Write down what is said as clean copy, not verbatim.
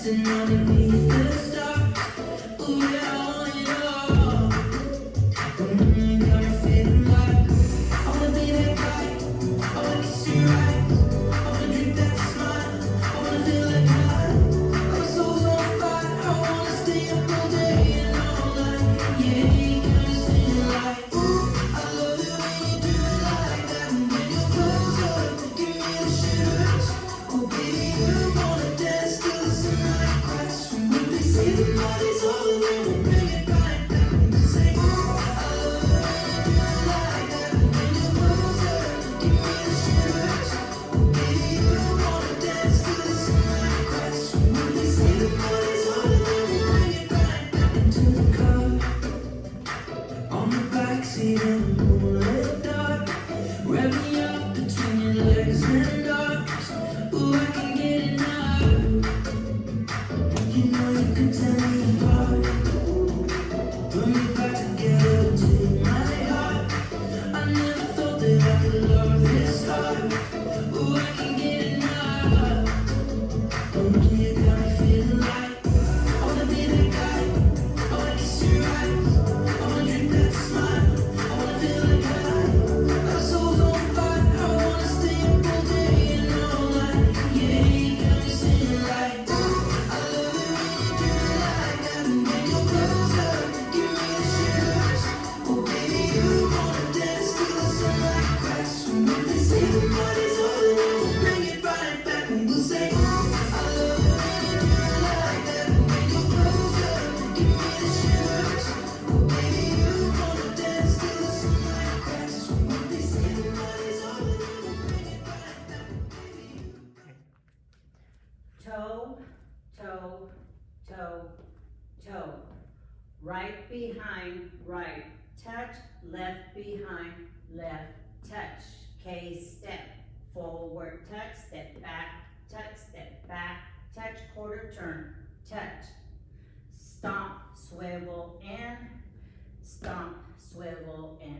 dancing underneath the stars. Ooh, yeah, I want it all. Got me feeling like I wanna be that guy. I wanna kiss your eyes. I wanna drink that smile. I wanna feel like high. My soul's on fire. I wanna stay up all day and all night. Yeah, you got me singing like, ooh, I love it when you do it like that. And when you're close up, give me the shivers. Oh, baby, you wanna dance till the sunlight cracks. When they say the party's over, then we bring it right back. And we say, ooh, I love it when you do it like that. And when you're close up, give me the shivers. Oh, baby, you wanna dance till the sunlight cracks. When they say the party's over, then we bring it right back into the car. On the backseat in the moonlit dark, wrap me up between your legs and arms. Ooh, I can get enough. You know you can tear me apart, put me back together, take my heart. I never thought that I could love this hard. Ooh, I can get enough. Oh, you got me feeling like I wanna be that guy. I wanna kiss your eyes. I wanna drink that smile. I wanna feel like high. My soul's on fire. I wanna stay up all day and all night. Yeah, you got me singing like, ooh, I love it when you do it like that. And when you're close up, give me the shivers. Oh, baby, you wanna dance till the sunlight cracks. And when they say the party's over, then we'll bring it right back. And we'll say, ooh, I love it when you do it like that. And when you're close up, give me the shivers. Oh, baby, you wanna dance till the sunlight cracks. And when they say the party's over, then we'll bring it right back. Baby, you. Toe, toe, toe, toe. Right behind, right touch. Left behind, left touch. K step. Forward touch, step back, touch, quarter turn, touch. Stomp, swivel in, stomp, swivel in.